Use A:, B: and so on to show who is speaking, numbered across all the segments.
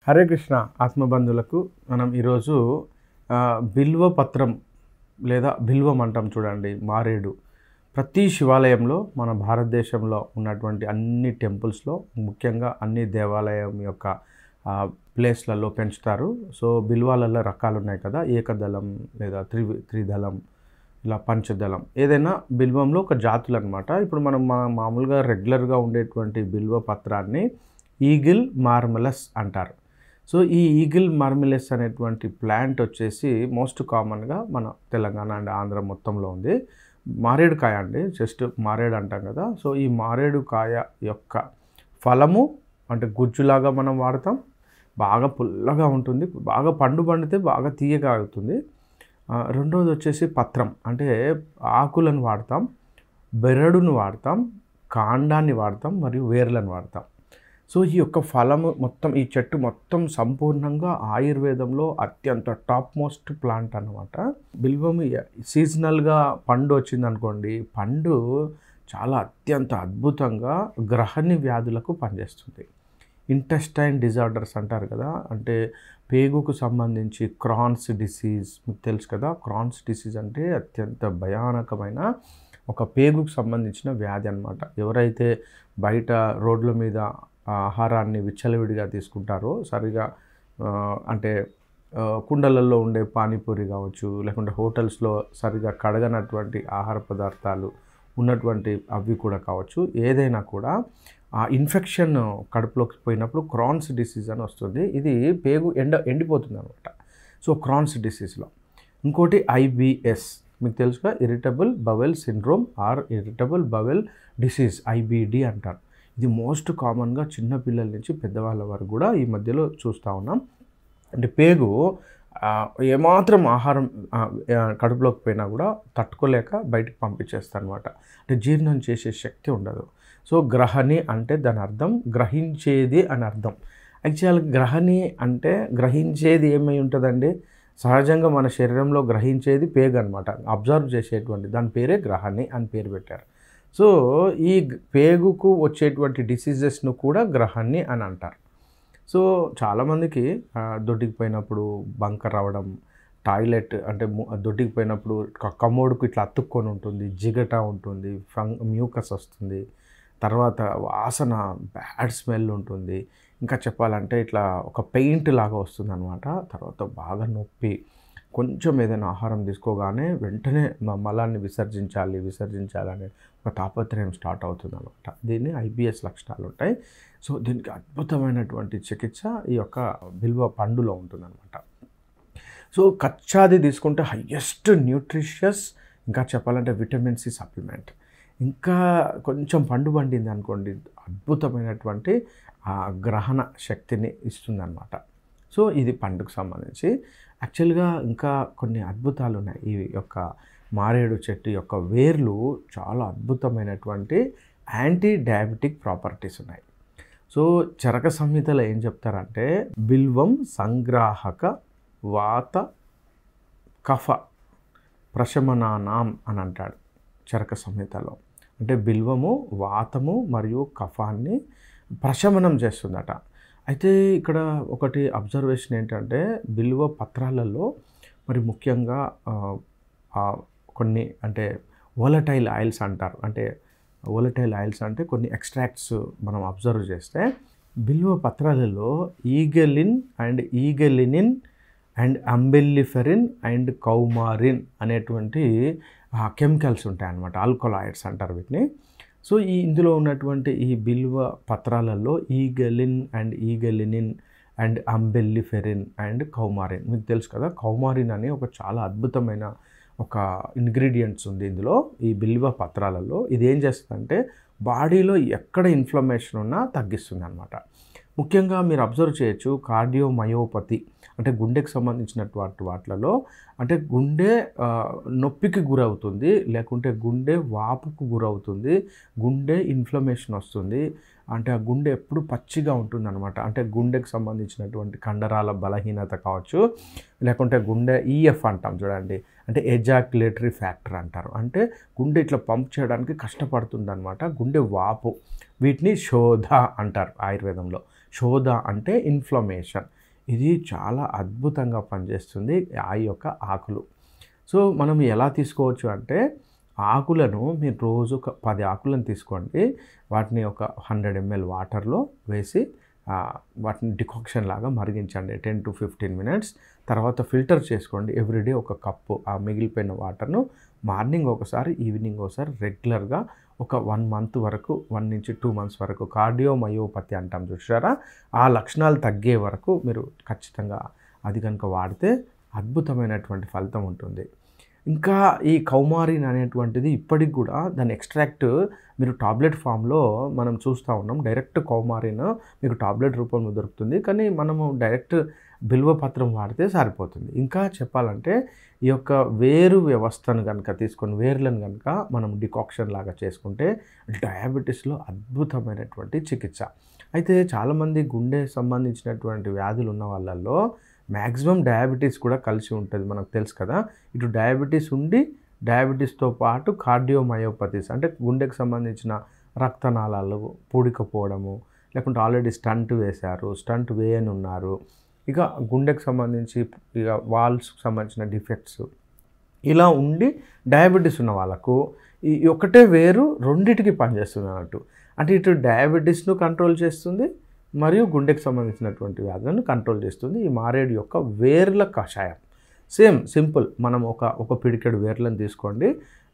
A: హరే కృష్ణ ఆత్మబంధువులకు మనం ఈరోజు బిల్వ పత్రం లేదా బిల్వం అంటాం చూడండి, మారేడు. ప్రతి శివాలయంలో మన భారతదేశంలో ఉన్నటువంటి అన్ని టెంపుల్స్లో, ముఖ్యంగా అన్ని దేవాలయం యొక్క ప్లేస్లలో పెంచుతారు. సో బిల్వాలలో రకాలు ఉన్నాయి కదా, ఏకదళం లేదా త్రిదళం, ఇలా పంచదళం. ఏదైనా బిల్వంలో ఒక జాతులు అనమాట. ఇప్పుడు మనం మామూలుగా రెగ్యులర్గా ఉండేటువంటి బిల్వ పత్రాన్ని ఈగిల్ మార్మలస్ అంటారు. సో ఈ ఈగిల్ మార్మిలెస్ అనేటువంటి ప్లాంట్ వచ్చేసి మోస్ట్ కామన్గా మన తెలంగాణ అండ్ ఆంధ్ర మొత్తంలో ఉంది. మారేడు కాయ అండి, జస్ట్ మారేడు అంటాం కదా. సో ఈ మారేడు కాయ యొక్క ఫలము అంటే గుజ్జులాగా మనం వాడతాం. బాగా పుల్లగా ఉంటుంది, బాగా పండితే బాగా తీయగా అవుతుంది. రెండోది వచ్చేసి పత్రం, అంటే ఆకులను వాడతాం, బెరడును వాడతాం, కాండాన్ని వాడతాం, మరియు వేర్లను వాడతాం. సో ఈ యొక్క ఫలము మొత్తం, ఈ చెట్టు మొత్తం సంపూర్ణంగా ఆయుర్వేదంలో అత్యంత టాప్ మోస్ట్ ప్లాంట్ అన్నమాట. బిల్వం సీజనల్గా పండు వచ్చింది అనుకోండి, పండు చాలా అత్యంత అద్భుతంగా గ్రహణి వ్యాధులకు పనిచేస్తుంది. ఇంటెస్టైన్ డిజార్డర్స్ అంటారు కదా, అంటే పేగుకు సంబంధించి క్రాన్స్ డిసీజ్, మీకు తెలుసు కదా. క్రాన్స్ డిసీజ్ అంటే అత్యంత భయానకమైన ఒక పేగుకు సంబంధించిన వ్యాధి అన్నమాట. ఎవరైతే బయట రోడ్ల మీద ఆహారాన్ని విచ్చలవిడిగా తీసుకుంటారో, సరిగా అంటే కుండలలో ఉండే పానీపూరి కావచ్చు, లేకుంటే హోటల్స్లో సరిగా కడగనటువంటి ఆహార పదార్థాలు ఉన్నటువంటి అవి కూడా కావచ్చు, ఏదైనా కూడా ఆ ఇన్ఫెక్షన్ కడుపులోకి పోయినప్పుడు క్రాన్స్ డిసీజ్ అని వస్తుంది. ఇది పేగు ఎండిపోతుంది అనమాట. సో క్రాన్స్ డిసీజ్లో ఇంకోటి ఐబిఎస్, మీకు తెలుసుగా, irritable bowel syndrome are irritable bowel disease, IBD అంటారు. ఇది మోస్ట్ కామన్గా చిన్నపిల్లల నుంచి పెద్దవాళ్ళ వరకు కూడా ఈ మధ్యలో చూస్తూ ఉన్నాం. అంటే పేగు ఏమాత్రం ఆహారం కడుపులోకి పోయినా కూడా తట్టుకోలేక బయటకు పంపించేస్తాను అనమాట. అంటే జీర్ణం చేసే శక్తి ఉండదు. సో గ్రహణి అంటే దాని అర్థం గ్రహించేది అని అర్థం. యాక్చువల్గా గ్రహణి అంటే గ్రహించేది ఏమై ఉంటుందండి, సహజంగా మన శరీరంలో గ్రహించేది పేగు అనమాట, అబ్జర్వ్ చేసేటువంటి, దాని పేరే గ్రహణి అని పేరు పెట్టారు. సో ఈ పేగుకు వచ్చేటువంటి డిసీజెస్ను కూడా గ్రహణి అని అంటారు. సో చాలామందికి దొడ్డికి పోయినప్పుడు బంక రావడం, టాయిలెట్ అంటే దొడ్డికి పోయినప్పుడు కమోడుకు ఇట్లా అతుక్కొని ఉంటుంది, జిగట ఉంటుంది, మ్యూకస్ వస్తుంది, తర్వాత వాసన బ్యాడ్ స్మెల్ ఉంటుంది, ఇంకా చెప్పాలంటే ఇట్లా ఒక పెయింట్ లాగా వస్తుంది అనమాట. తర్వాత బాగా నొప్పి, కొంచెం ఏదైనా ఆహారం తీసుకోగానే వెంటనే మలాన్ని విసర్జించాలనే ఒక తాపత్రయం స్టార్ట్ అవుతుంది అనమాట. దీన్ని ఐబిఎస్ లక్షణాలు ఉంటాయి. సో దీనికి అద్భుతమైనటువంటి చికిత్స ఈ యొక్క బిల్వ పండులో ఉంటుందన్నమాట. సో కచ్చాది తీసుకుంటే హయ్యెస్ట్ న్యూట్రిషియస్, ఇంకా చెప్పాలంటే విటమిన్ సి సప్లిమెంట్. ఇంకా కొంచెం పండు పండింది అనుకోండి, అద్భుతమైనటువంటి గ్రహణ శక్తిని ఇస్తుందన్నమాట. సో ఇది పండుకు సంబంధించి. యాక్చువల్గా ఇంకా కొన్ని అద్భుతాలు ఉన్నాయి. ఈ యొక్క మారేడు చెట్టు యొక్క వేర్లు చాలా అద్భుతమైనటువంటి యాంటీ డయాబెటిక్ ప్రాపర్టీస్ ఉన్నాయి. సో చరక సంహితలో ఏం చెప్తారంటే, బిల్వం సంగ్రాహక వాత కఫ ప్రశమనానాం అని అంటాడు చరక సంహితలో. అంటే బిల్వము వాతము మరియు కఫాన్ని ప్రశమనం చేస్తుందట. అయితే ఇక్కడ ఒకటి అబ్జర్వేషన్ ఏంటంటే, బిల్వ పత్రాలలో మరి ముఖ్యంగా కొన్ని అంటే వోలటైల్ ఆయిల్స్ అంటారు. అంటే వోలటైల్ ఆయిల్స్ అంటే కొన్ని ఎక్స్ట్రాక్ట్స్ మనం అబ్జర్వ్ చేస్తే, బిల్వ పత్రాలలో ఈగెలినిన్ అండ్ అంబెల్లిఫెరిన్ అండ్ కౌమారిన్ అనేటువంటి కెమికల్స్ ఉంటాయన్నమాట. ఆల్కలాయిడ్స్ అంటారు వీటిని. సో ఇందులో ఉన్నటువంటి ఈ బిల్వ పత్రాలలో ఈగెలినిన్ అండ్ అంబెల్లిఫెరిన్ అండ్ కౌమారిన్, మీకు తెలుసు కదా. కౌమారిన్ అనే ఒక చాలా అద్భుతమైన ఒక ఇంగ్రీడియంట్స్ ఉంది ఇందులో, ఈ బిల్వ పత్రాలలో. ఇది ఏం చేస్తుందంటే బాడీలో ఎక్కడ ఇన్ఫ్లమేషన్ ఉన్నా తగ్గిస్తుంది అనమాట. ముఖ్యంగా మీరు అబ్జర్వ్ చేయొచ్చు, కార్డియోమయోపతి అంటే గుండెకి సంబంధించినటువంటి వాటిలలో, అంటే గుండె నొప్పికి గురవుతుంది, లేకుంటే గుండె వాపుకు గురవుతుంది, గుండె ఇన్ఫ్లమేషన్ వస్తుంది, అంటే ఆ గుండె ఎప్పుడు పచ్చిగా ఉంటుంది అనమాట. అంటే గుండెకి సంబంధించినటువంటి కండరాల బలహీనత కావచ్చు, లేకుంటే గుండె ఈఎఫ్ అంటాం చూడండి, అంటే ఎజాక్యులేటరీ ఫ్యాక్టర్ అంటారు. అంటే గుండె ఇట్లా పంప్ చేయడానికి కష్టపడుతుందన్నమాట, గుండె వాపు. వీటిని శోధ అంటారు ఆయుర్వేదంలో. శోధ అంటే ఇన్ఫ్లమేషన్. ఇది చాలా అద్భుతంగా పనిచేస్తుంది ఆ యొక్క ఆకులు. సో మనం ఎలా తీసుకోవచ్చు అంటే, ఆకులను మీరు రోజు ఒక 10 ఆకులను తీసుకోండి, వాటిని ఒక 100 ml వాటర్లో వేసి వాటిని డికాక్షన్ లాగా మరిగించండి 10 to 15 minutes. తర్వాత ఫిల్టర్ చేసుకోండి. ఎవ్రీడే ఒక కప్పు ఆ మిగిలిపోయిన వాటర్ను మార్నింగ్ ఒకసారి, ఈవినింగ్ ఒకసారి రెగ్యులర్గా ఒక 1 month వరకు, 1 నుంచి 2 months వరకు, కార్డియోమయోపతి అంటాం చూసారా, ఆ లక్షణాలు తగ్గే వరకు మీరు ఖచ్చితంగా అది కనుక వాడితే అద్భుతమైనటువంటి ఫలితం ఉంటుంది. ఇంకా ఈ కౌమారిన్ అనేటువంటిది ఇప్పటికి కూడా దాని ఎక్స్ట్రాక్ట్ మీరు టాబ్లెట్ ఫామ్లో మనం చూస్తూ ఉన్నాం. డైరెక్ట్ కౌమారిన్ మీకు టాబ్లెట్ రూపంలో దొరుకుతుంది, కానీ మనము డైరెక్ట్ బిల్వపత్రం వాడితే సరిపోతుంది. ఇంకా చెప్పాలంటే ఈ యొక్క వేరు వ్యవస్థను కనుక తీసుకొని, వేర్లను కనుక మనం డికాక్షన్ లాగా చేసుకుంటే డయాబెటీస్లో అద్భుతమైనటువంటి చికిత్స. అయితే చాలామంది గుండె సంబంధించినటువంటి వ్యాధులు ఉన్న వాళ్ళల్లో మ్యాక్సిమం డయాబెటీస్ కూడా కలిసి ఉంటుంది, మనకు తెలుసు కదా. ఇటు డయాబెటీస్ ఉండి, డయాబెటీస్తో పాటు కార్డియోమయోపతీస్ అంటే గుండెకు సంబంధించిన రక్తనాళాలు పూడికపోవడము, లేకుంటే ఆల్రెడీ స్టంట్ వేశారు, స్టంట్ వేయనున్నారు, ఇక గుండెకు సంబంధించి ఇక వాల్స్కి సంబంధించిన డిఫెక్ట్స్ ఇలా ఉండి డయాబెటీస్ ఉన్న వాళ్ళకు ఈ ఒకటే వేరు రెండిటికి పనిచేస్తుంది అన్నట్టు. అంటే ఇటు డయాబెటీస్ను కంట్రోల్ చేస్తుంది మరియు గుండెకు సంబంధించినటువంటి వ్యాధులను కంట్రోల్ చేస్తుంది ఈ మారేడు యొక్క వేర్ల కషాయం. సింపుల్. మనం ఒక పిడికెడు వేర్లను తీసుకోండి,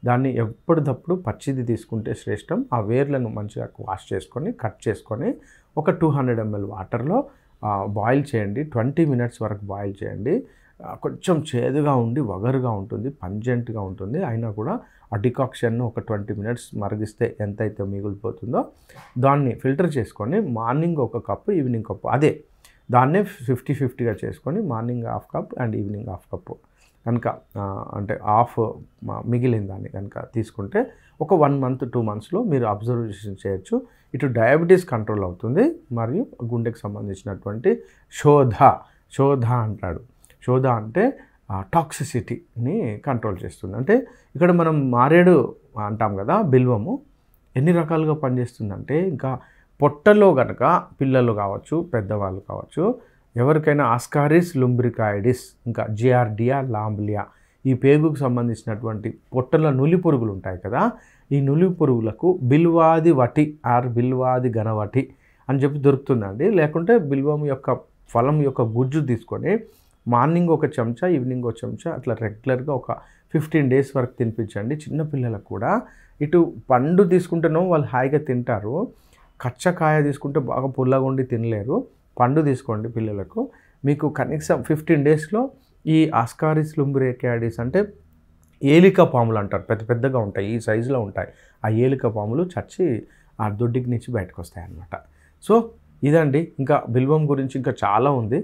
A: దాన్ని ఎప్పటికప్పుడు పచ్చిది తీసుకుంటే శ్రేష్టం. ఆ వేర్లను మంచిగా వాష్ చేసుకొని, కట్ చేసుకొని ఒక 200 ml వాటర్లో బాయిల్ చేయండి. 20 minutes వరకు బాయిల్ చేయండి. కొంచెం చేదుగా ఉండి వగరుగా ఉంటుంది, పంజెంట్గా ఉంటుంది. అయినా కూడా ఆ డికాక్షన్ను ఒక 20 minutes మరిగిస్తే ఎంతైతే మిగిలిపోతుందో దాన్ని ఫిల్టర్ చేసుకొని మార్నింగ్ ఒక కప్పు, ఈవినింగ్ కప్పు, అదే దాన్నే 50-50గా చేసుకొని morning half cup and evening half cup కనుక, అంటే హాఫ్ మిగిలిన దాన్ని కనుక తీసుకుంటే ఒక 1 month 2 monthsలో మీరు అబ్జర్వేషన్ చేయొచ్చు. ఇటు డయాబెటీస్ కంట్రోల్ అవుతుంది మరియు గుండెకు సంబంధించినటువంటి శోధ అంటాడు. శోధ అంటే టాక్సిసిటీని కంట్రోల్ చేస్తుంది. అంటే ఇక్కడ మనం మారేడు అంటాం కదా, బిల్వము ఎన్ని రకాలుగా పనిచేస్తుందంటే, ఇంకా పొట్టలో కనుక పిల్లలు కావచ్చు, పెద్దవాళ్ళు కావచ్చు, ఎవరికైనా ఆస్కారిస్ లుంబ్రికాయిడిస్, ఇంకా జియార్డియా లాంబ్లియా, ఈ పేగుకు సంబంధించినటువంటి పొట్టల నులి పురుగులు ఉంటాయి కదా, ఈ నులి పురుగులకు బిల్వాది వటి ఆర్ బిల్వాది గణవటి అని చెప్పి దొరుకుతుందండి. లేకుంటే బిల్వం యొక్క ఫలం యొక్క గుజ్జు తీసుకొని మార్నింగ్ ఒక చెంచా, ఈవినింగ్ ఒక చెంచా అట్లా రెగ్యులర్గా ఒక 15 days వరకు తినిపించండి. చిన్నపిల్లలకు కూడా ఇటు పండు తీసుకుంటేనో వాళ్ళు హాయిగా తింటారు, కచ్చకాయ తీసుకుంటే బాగా పుల్లగా ఉండి తినలేరు. పండు తీసుకోండి పిల్లలకు, మీకు కనీసం 15 daysలో ఈ ఆస్కారిస్ లుంబ్రికాయిడిస్ అంటే ఏలిక పాములు అంటారు, పెద్ద పెద్దగా ఉంటాయి, ఈ సైజులో ఉంటాయి. ఆ ఏలిక పాములు చచ్చి ఆ దొడ్డికి నుంచి బయటకు వస్తాయి అన్నమాట. సో ఇదండి. ఇంకా బిల్వం గురించి ఇంకా చాలా ఉంది.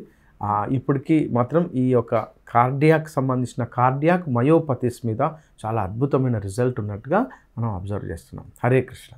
A: ఇప్పటికీ మాత్రం ఈ యొక్క కార్డియాక్ సంబంధించిన కార్డియాక్ మయోపతిస్ మీద చాలా అద్భుతమైన రిజల్ట్ ఉన్నట్టుగా మనం అబ్జర్వ్ చేస్తున్నాం. హరే కృష్ణ.